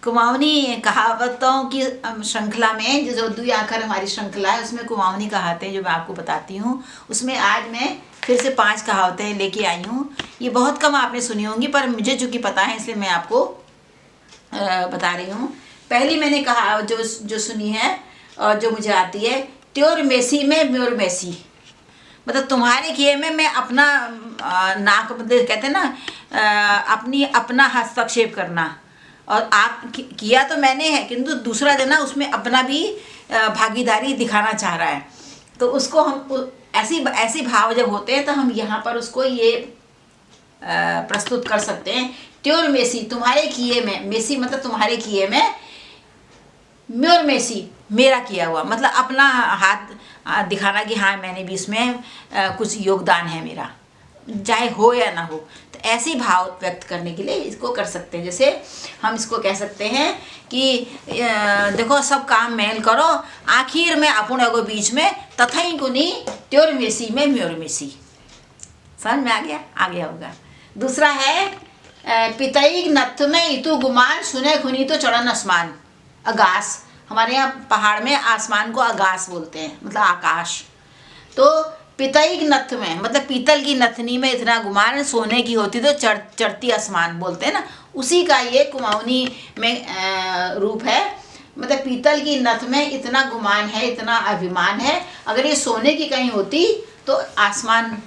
कुमाऊनी कहावतों की श्रृंखला में जो दुई आखर हमारी श्रृंखला है उसमें कुमाऊनी कहावतें जो मैं आपको बताती हूँ, उसमें आज मैं फिर से 5 कहावतें लेके आई हूँ। ये बहुत कम आपने सुनी होंगी पर मुझे चूँकि पता है इसलिए मैं आपको बता रही हूँ। पहली मैंने कहा जो सुनी है और जो मुझे आती है, त्योर मेसी में म्योर मेसी। मतलब तुम्हारे किए में मैं अपना नाक, मतलब कहते हैं ना अपना हस्तक्षेप करना, और आप किया तो मैंने है किंतु दूसरा जना उसमें अपना भी भागीदारी दिखाना चाह रहा है। तो उसको हम ऐसी भाव जब होते हैं तो हम यहाँ पर उसको ये प्रस्तुत कर सकते हैं। त्योर मेसी, तुम्हारे किए में, मेसी मतलब तुम्हारे किए में, म्योर मेसी मेरा किया हुआ, मतलब अपना हाथ दिखाना कि हाँ मैंने भी इसमें कुछ योगदान है मेरा, चाहे हो या ना हो। तो ऐसी भाव व्यक्त करने के लिए इसको कर सकते हैं। जैसे हम इसको कह सकते हैं कि देखो सब काम मेल करो, आखिर में अपन एगो बीच में, तथई गुनी त्योर मेसी में म्योर मेसी। समझ में आ गया होगा। दूसरा है पितई नथ में इतु गुमान, सुने खुनी तो चढ़न आसमान। आकाश, हमारे यहाँ पहाड़ में आसमान को आकाश बोलते हैं, मतलब आकाश। तो पितई नथ में मतलब पीतल की नथनी में इतना गुमान, सोने की होती तो चढ़ती आसमान बोलते हैं ना, उसी का ये कुमाऊनी में रूप है। मतलब पीतल की नथ में इतना गुमान है, इतना अभिमान है, अगर ये सोने की कहीं होती तो आसमान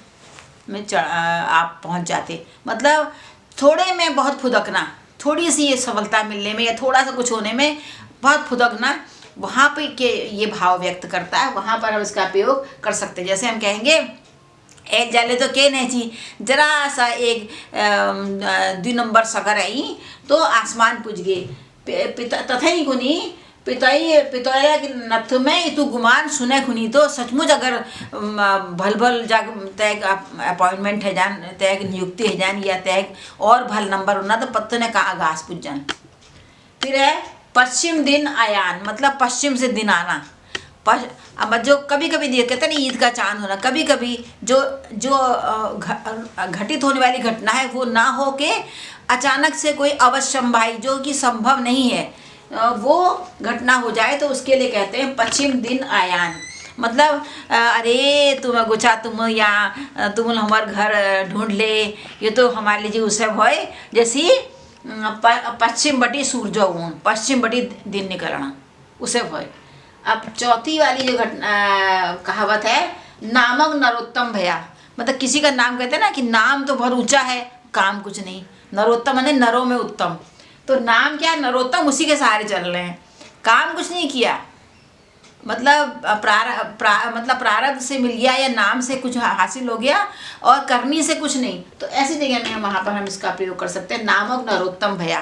में आप पहुंच जाते। मतलब थोड़े में बहुत फुदकना, थोड़ी सी ये सफलता मिलने में या थोड़ा सा कुछ होने में बहुत फुदकना, वहाँ पे के ये भाव व्यक्त करता है, वहाँ पर हम इसका प्रयोग कर सकते हैं। जैसे हम कहेंगे एक जाले तो के नहीं थी, जरा सा एक 2 नंबर सगर आई तो आसमान पूज गए। तथा ही गुनी पितौया की नथ में तू गुमान, सुने खुनी तो सचमुच अगर भल भल जाग तय अपॉइंटमेंट है जान, तय नियुक्ति है जान, या तय और भल नंबर होना तो पत्तों ने कहा घास पूज जान। फिर है पश्चिम दिन आयान, मतलब पश्चिम से दिन आना। अब जो कभी कभी कहते हैं ना ईद का चांद होना, कभी कभी जो घटित होने वाली घटना है वो ना हो के अचानक से कोई अवश्यंभाई जो कि संभव नहीं है वो घटना हो जाए, तो उसके लिए कहते हैं पश्चिम दिन आयान। मतलब अरे तुम गुचा तुम यहाँ तुम हमारे घर ढूंढ ले, ये तो हमारे लिए उत्सव है। जैसी पश्चिम बटी सूरजो ऊन, पश्चिम बटी दिन निकलना, उसे है। अब चौथी वाली जो कहावत है, नामक नरोत्तम भया। मतलब किसी का नाम कहते हैं ना कि नाम तो बहुत ऊंचा है, काम कुछ नहीं। नरोत्तम माने नरों में उत्तम, तो नाम क्या है नरोत्तम, उसी के सहारे चल रहे हैं, काम कुछ नहीं किया। मतलब प्रारब्ध से मिल गया या नाम से कुछ हासिल हो गया और करनी से कुछ नहीं, तो ऐसी जगह में वहाँ पर हम इसका प्रयोग कर सकते हैं, नामक नरोत्तम भया।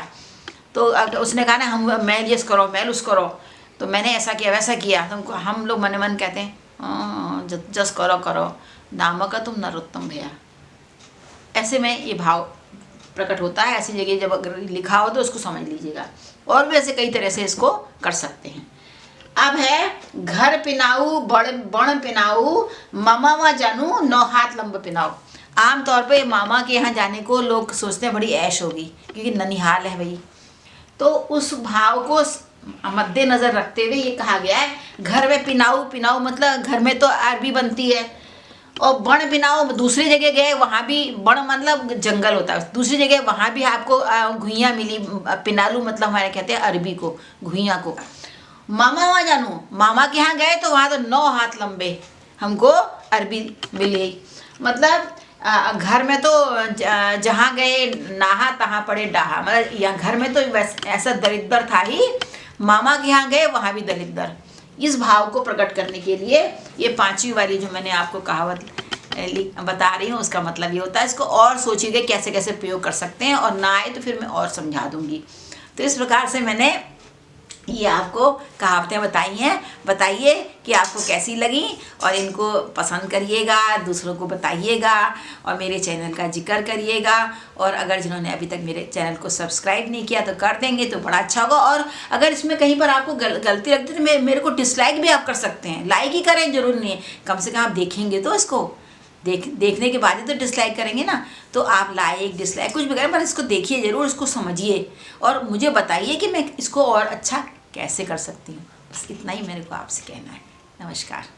तो उसने कहा ना हम मैल यस करो मैल उस करो, तो मैंने ऐसा किया वैसा किया, तो हम लोग मन मन कहते हैं जस करो करो, नामक तुम नरोत्तम भया। ऐसे में ये भाव प्रकट होता है। ऐसी जगह जब अगर लिखा हो तो उसको समझ लीजिएगा। और भी ऐसे कई तरह से इसको कर सकते हैं। अब है घर पिनाऊ बण पिनाऊ, मामा जानू 9 हाथ लंब पिनाऊ। आमतौर पे मामा के यहाँ जाने को लोग सोचते हैं बड़ी ऐश होगी क्योंकि ननिहाल है भाई, तो उस भाव को मद्देनजर रखते हुए ये कहा गया है घर में पिनाऊ। पिनाऊ मतलब घर में तो अरबी बनती है, और बण पिनाऊ दूसरी जगह गए वहाँ भी, बण मतलब जंगल होता है, दूसरी जगह वहाँ भी आपको घुइयाँ मिली। पिनालू मतलब हमारे कहते हैं अरबी को, घुइयाँ को। मामा वहाँ जानू, मामा के यहाँ गए तो वहाँ तो 9 हाथ लंबे हमको अरबी मिली। मतलब घर में तो जहाँ गए नाहा तहाँ पड़े डाहा, मतलब यहाँ घर में तो ऐसा दरिद्र था ही, मामा के यहाँ गए वहाँ भी दरिद्र। इस भाव को प्रकट करने के लिए ये 5वीं वाली जो मैंने आपको कहावत बता रही हूँ उसका मतलब ये होता है। इसको और सोचिएगा कैसे कैसे प्रयोग कर सकते हैं, और ना आए तो फिर मैं और समझा दूंगी। तो इस प्रकार से मैंने ये आपको कहावतें बताई हैं। बताइए कि आपको कैसी लगी, और इनको पसंद करिएगा, दूसरों को बताइएगा, और मेरे चैनल का जिक्र करिएगा। और अगर जिन्होंने अभी तक मेरे चैनल को सब्सक्राइब नहीं किया तो कर देंगे तो बड़ा अच्छा होगा। और अगर इसमें कहीं पर आपको गलती लगती है तो मेरे को डिसलाइक भी आप कर सकते हैं, लाइक ही करें जरूर नहीं है, कम से कम आप देखेंगे तो इसको देखने के बाद ही तो डिसलाइक करेंगे ना। तो आप लाइक डिसलाइक कुछ भी करें, पर इसको देखिए ज़रूर, इसको समझिए और मुझे बताइए कि मैं इसको और अच्छा कैसे कर सकती हूँ। बस इतना ही मेरे को आपसे कहना है। नमस्कार।